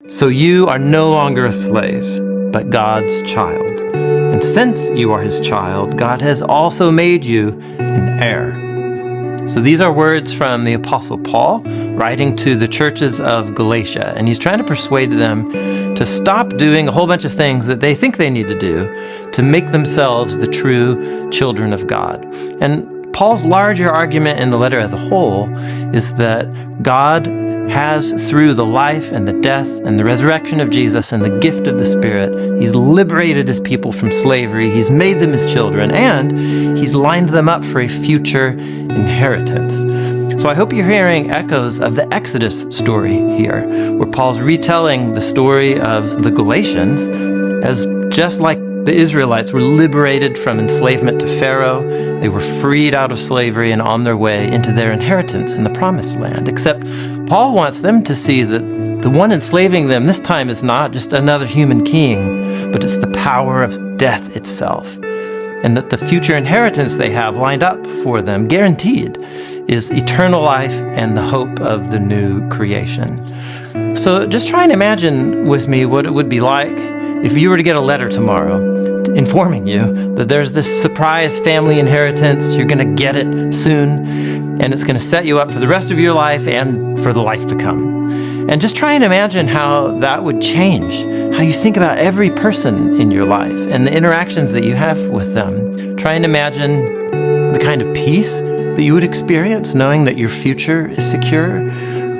So you are no longer a slave, but God's child. And since you are his child, God has also made you an heir. So these are words from the Apostle Paul writing to the churches of Galatia. And he's trying to persuade them to stop doing a whole bunch of things that they think they need to do to make themselves the true children of God. And Paul's larger argument in the letter as a whole is that God has, through the life and the death and the resurrection of Jesus and the gift of the Spirit, he's liberated his people from slavery, he's made them his children, and he's lined them up for a future inheritance. So I hope you're hearing echoes of the Exodus story here, where Paul's retelling the story of the Galatians as just like the Israelites were liberated from enslavement to Pharaoh, they were freed out of slavery and on their way into their inheritance in the Promised Land. Except Paul wants them to see that the one enslaving them this time is not just another human king, but it's the power of death itself. And that the future inheritance they have lined up for them, guaranteed, is eternal life and the hope of the new creation. So just try and imagine with me what it would be like if you were to get a letter tomorrow informing you that there's this surprise family inheritance, you're going to get it soon, and it's going to set you up for the rest of your life and for the life to come. And just try and imagine how that would change how you think about every person in your life and the interactions that you have with them. Try and imagine the kind of peace that you would experience knowing that your future is secure,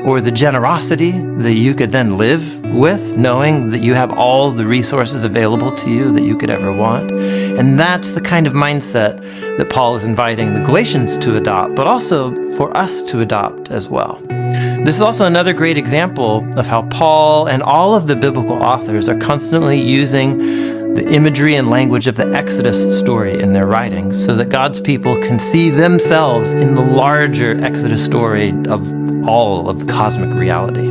or the generosity that you could then live with, knowing that you have all the resources available to you that you could ever want. And that's the kind of mindset that Paul is inviting the Galatians to adopt, but also for us to adopt as well. This is also another great example of how Paul and all of the biblical authors are constantly using the imagery and language of the Exodus story in their writings so that God's people can see themselves in the larger Exodus story of all of the cosmic reality.